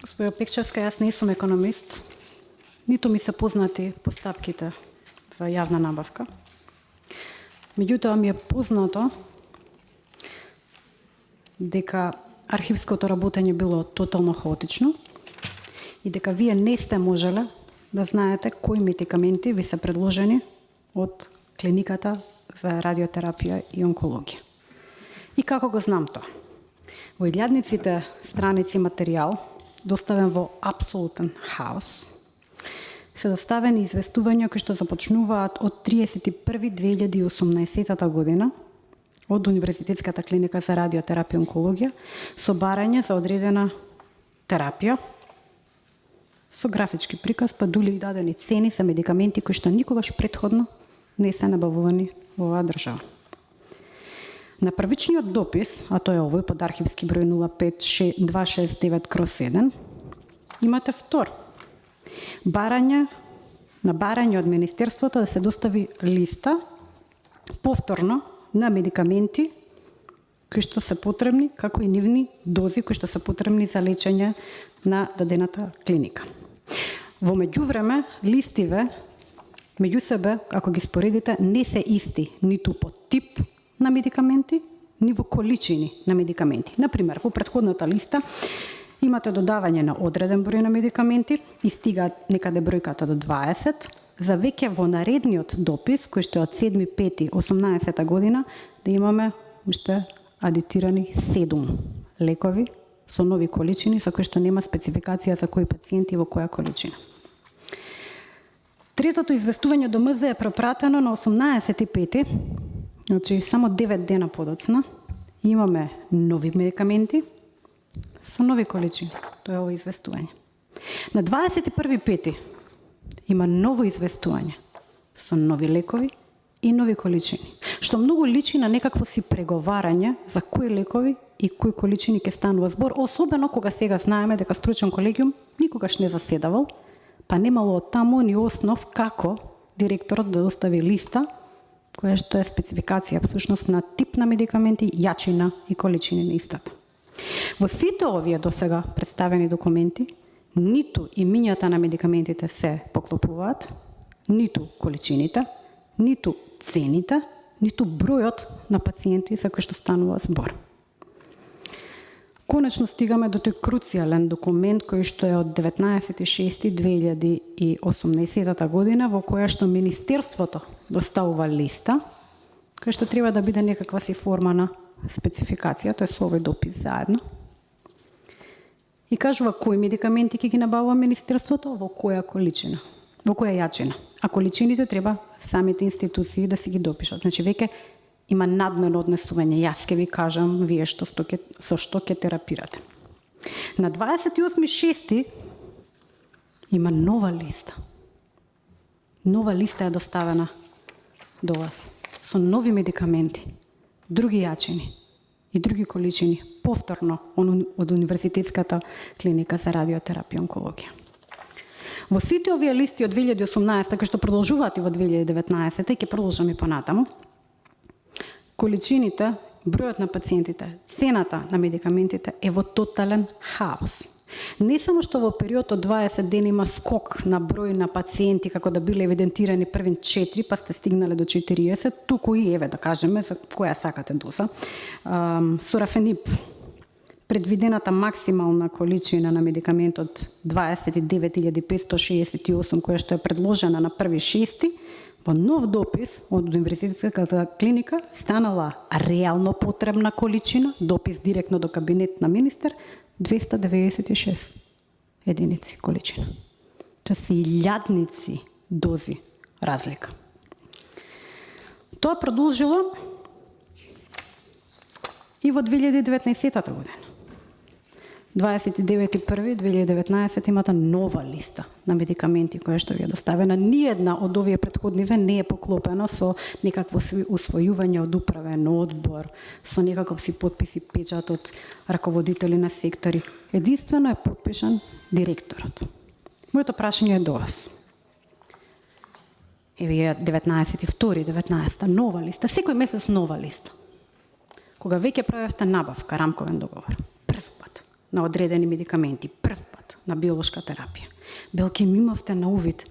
Господја Пекчевска, јас не сум економист, ниту ми се познати постапките за јавна набавка. Меѓутоа ми е познато дека архивското работење било тотално хаотично и дека вие не сте можеле да знаете кои медикаменти ви се предложени од клиниката за радиотерапија и онкологија. И како го знам тоа? Во илјадниците страници материјал, доставен во апсолутен хаос, се доставени известувања кои што започнуваат од 31.2018 година од Универзитетската клиника за радиотерапија и онкологија со барање за одредена терапија со графички приказ, па дули и дадени цени за медикаменти кои што никогаш претходно не се набавувани во оваа држава. На првичниот допис, а тоа е овој под архивски број 05269/1, имате втор. Барање од Министерството да се достави листа повторно на медикаменти кои што се потребни, како и нивни дози кои што се потребни за лечење на дадената клиника. Во меѓувреме, листиве меѓу себе, ако ги споредите, не се исти ниту по тип на медикаменти, ни во количини на медикаменти. Например, во претходната листа имате додавање на одреден број на медикаменти и стигаат некаде бројката до 20, за веќе во наредниот допис, кој што е од 7.5.18 година, да имаме уште адитирани 7 лекови со нови количини, за кои што нема спецификација за кои пациенти во која количина. Третото известување до МЗ е препратено на 18.5, значи само 9 дена подоцна, имаме нови медикаменти со нови количини. Тоа е ово известување. На 21.5 има ново известување со нови лекови и нови количини, што многу личи на некакво си преговарање за кои лекови и кои количини ќе станува збор, особено кога сега знаеме дека стручен колегиум никогаш не заседавал, па немало од таму ни основ како директорот да достави листа која што е спецификација всушност на тип на медикаменти, јачина и количини на истата. Во сите овие досега представени документи, ниту имињата на медикаментите се поклопуваат, ниту количините, ниту цените, ниту бројот на пациенти за кои што станува збор. Конечно стигаме до тој круцијален документ кој што е од 19.6.2018 година, во која што Министерството доставува листа, која што треба да биде некаква си форма на спецификација, тоа е со овој допис заедно. И кажува кои медикаменти ќе ги набавува Министерството, во која количина, во која јачина. А количините треба самите институции да си ги допишат. Значи веќе има надмерно однесување. Јас ќе ви кажам вие со што ќе терапирате. На 28.6. има нова листа. Нова листа е доставена до вас со нови медикаменти, други јачини и други количини, повторно од Универзитетската клиника за радиотерапија и онкологија. Во сите овие листи од 2018, кои што продолжуваат и во 2019, и ќе продолжам и понатаму, количините, бројот на пациентите, цената на медикаментите е во тотален хаос. Не само што во период од 20 дена има скок на број на пациенти како да биле евидентирани првин 4, па сте стигнале до 40, туку и еве да кажеме за која сакате доза. Сорафенип, предвидената максимална количина на медикаментот 29.568, која што е предложена на 1.6, во нов допис од Универзитетската клиника станала реално потребна количина, допис директно до кабинет на министер, 296 единици количина. Тоа се илјадници дози разлика. Тоа продолжило и во 2019 година. 29.1.2019 имате нова листа на медикаменти која што ви е доставена. Ниедна од овие претходниве не е поклопена со некакво усвојување од управен одбор, со некаков си подпис и печат од раководители на сектори. Единствено е подпишан директорот. Моето прашање е до вас. Еве 19.2.19 нова листа, секој месец нова листа. Кога веќе правевте набавка, рамковен договор, прв пат, на одредени медикаменти, прв пат на биолошка терапија, белки имавте на увид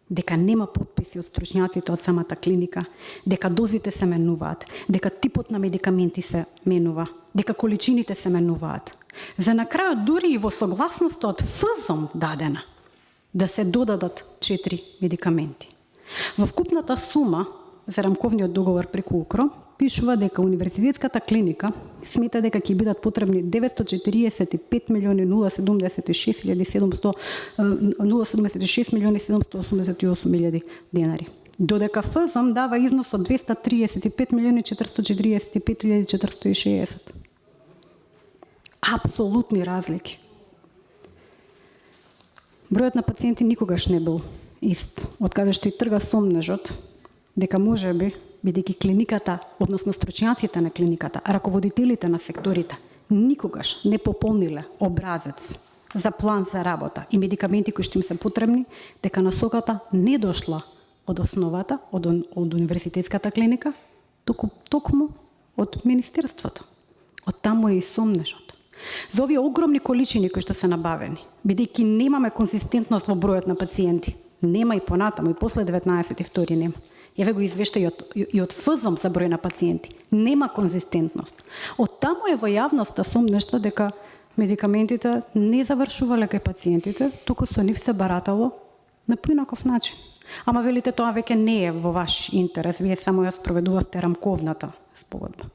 дека нема потписи од стручњаците од самата клиника, дека дозите се менуваат, дека типот на медикаменти се менува, дека количините се менуваат. За на крајот дури и во согласноста од ФЗОМ дадена да се додадат 4 медикаменти. Во вкупната сума за рамковниот договор преку УКРО пишува дека универзитетската клиника смета дека ќе бидат потребни 945.788.000 денари. Додека ФЗОМ дава износ од 235.445.460. Апсолутни разлики. Бројот на пациенти никогаш не бил ист, од каде што и трга сомнежот дека можеби, бидејќи клиниката, односно стручњаците на клиниката, раководителите на секторите, никогаш не пополниле образец за план за работа и медикаменти кои што им се потребни, дека насоката не дошла од основата, од универзитетската клиника, токму од Министерството. Од таму е и сомнежот. За овие огромни количини кои што се набавени, бидејќи немаме конзистентност во бројот на пациенти, нема и понатаму, и после 19.2 нема. Еве го извештај и од ФЗОМ за број на пациенти. Нема конзистентност. Од таму е во јавноста сомнешта дека медикаментите не завршувале кај пациентите, туку со нив се баратало на поинаков начин. Ама велите тоа веќе не е во ваш интерес, вие само ја спроведувавте рамковната спогодба.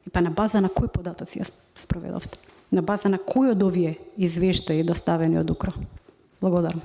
И па на база на кои податоци ја спроведовте? На база на кој од овие извештаи доставени од УКРО? Благодарам.